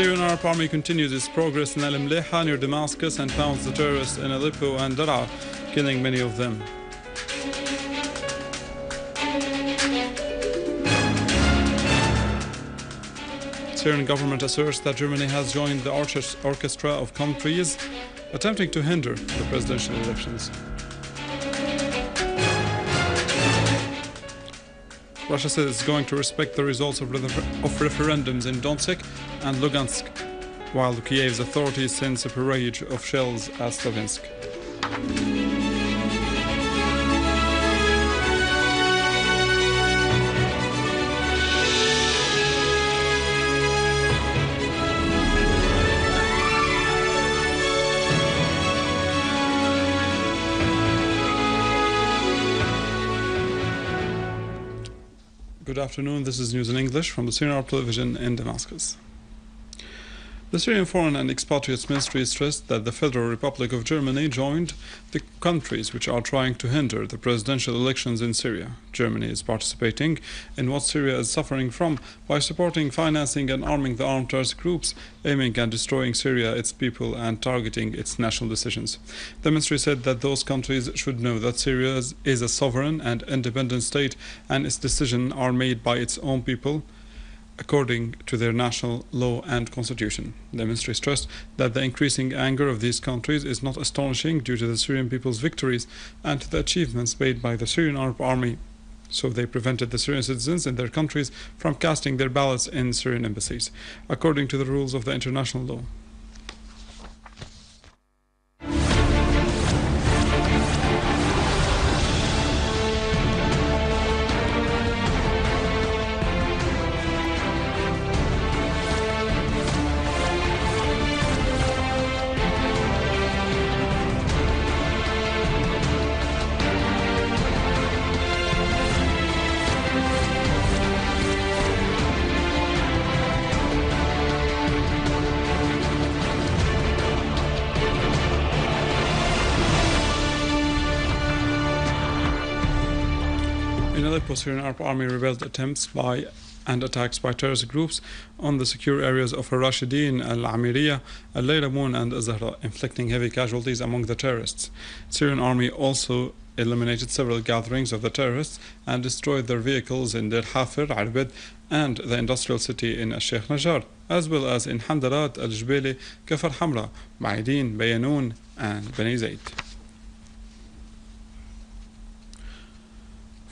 Syrian Arab Army continues its progress in al-Mleha near Damascus and pounds the terrorists in Aleppo and Daraa, killing many of them. Syrian government asserts that Germany has joined the orchestra of countries attempting to hinder the presidential elections. Russia says it's going to respect the results of referendums in Donetsk and Logansk, while Kiev's authorities sends a parade of shells at Donetsk. Good afternoon, this is news in English from the Syrian Arab television in Damascus. The Syrian Foreign and Expatriates Ministry stressed that the Federal Republic of Germany joined the countries which are trying to hinder the presidential elections in Syria. Germany is participating in what Syria is suffering from by supporting, financing and arming the armed terrorist groups aiming at destroying Syria, its people and targeting its national decisions. The ministry said that those countries should know that Syria is a sovereign and independent state and its decisions are made by its own people according to their national law and constitution. The ministry stressed that the increasing anger of these countries is not astonishing due to the Syrian people's victories and to the achievements made by the Syrian Arab Army. So they prevented the Syrian citizens in their countries from casting their ballots in Syrian embassies, according to the rules of the international law. In Aleppo, Syrian Arab Army repelled attempts and attacks by terrorist groups on the secure areas of al-Rashidin, al-Amiriyah, al-Layramun and al-Zahra, inflicting heavy casualties among the terrorists. Syrian Army also eliminated several gatherings of the terrorists and destroyed their vehicles in Deir Hafir, Arbed, and the industrial city in Sheikh Najjar, as well as in Handarat, Al-Jbeli, Kafar Hamra, Ma'idin, Bayanoun, and Beni Zayd.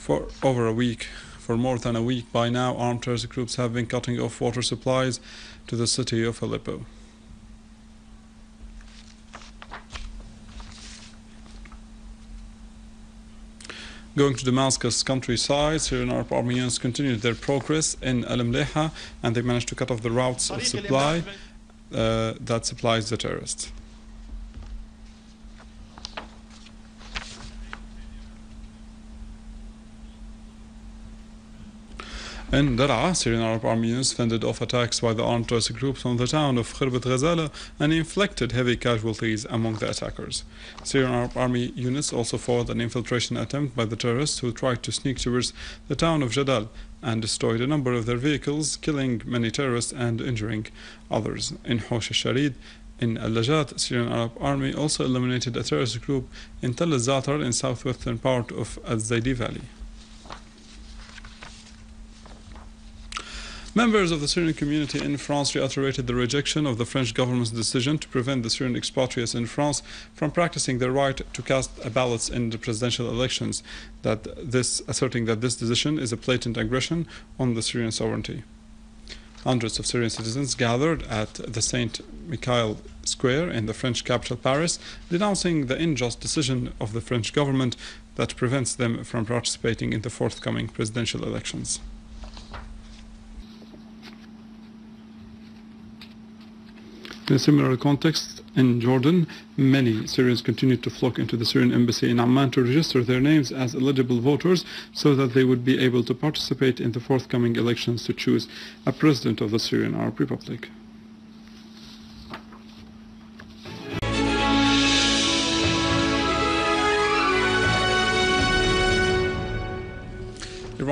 For more than a week by now, armed terrorist groups have been cutting off water supplies to the city of Aleppo. Going to Damascus countryside, Syrian Arab Army units continued their progress in al-Mleha and they managed to cut off the routes of supply that supplies the terrorists. In Daraa, Syrian Arab Army units fended off attacks by the armed terrorist groups on the town of Khirbat Ghazala and inflicted heavy casualties among the attackers. Syrian Arab Army units also fought an infiltration attempt by the terrorists who tried to sneak towards the town of Jadal and destroyed a number of their vehicles, killing many terrorists and injuring others. In Hosh al-Sharid, in Al-Lajat, Syrian Arab Army also eliminated a terrorist group in Tell al-Zatar in southwestern part of al-Zaydi Valley. Members of the Syrian community in France reiterated the rejection of the French government's decision to prevent the Syrian expatriates in France from practicing their right to cast ballots in the presidential elections, asserting that this decision is a blatant aggression on the Syrian sovereignty. Hundreds of Syrian citizens gathered at the Saint Michael Square in the French capital Paris, denouncing the unjust decision of the French government that prevents them from participating in the forthcoming presidential elections. In a similar context, in Jordan, many Syrians continued to flock into the Syrian embassy in Amman to register their names as eligible voters so that they would be able to participate in the forthcoming elections to choose a president of the Syrian Arab Republic.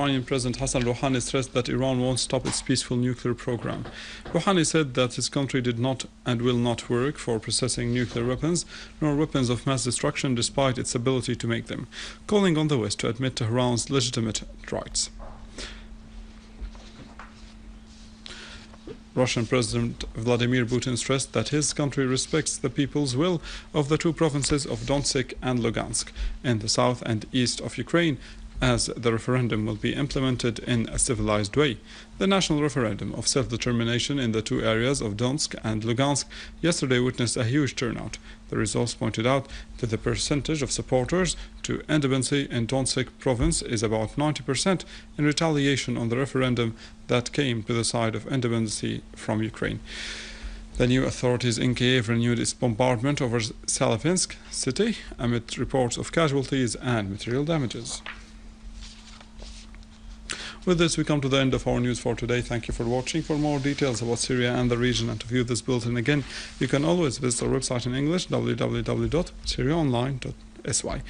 Iranian President Hassan Rouhani stressed that Iran won't stop its peaceful nuclear program. Rouhani said that his country did not and will not work for processing nuclear weapons, nor weapons of mass destruction despite its ability to make them, calling on the West to admit Tehran's legitimate rights. Russian President Vladimir Putin stressed that his country respects the people's will of the two provinces of Donetsk and Logansk in the south and east of Ukraine, as the referendum will be implemented in a civilized way. The national referendum of self-determination in the two areas of Donetsk and Lugansk yesterday witnessed a huge turnout. The results pointed out that the percentage of supporters to independence in Donetsk province is about 90% in retaliation on the referendum that came to the side of independence from Ukraine. The new authorities in Kiev renewed its bombardment over Salavinsk city amid reports of casualties and material damages. With this, we come to the end of our news for today. Thank you for watching. For more details about Syria and the region and to view this bulletin again, you can always visit our website in English, www.syriaonline.sy.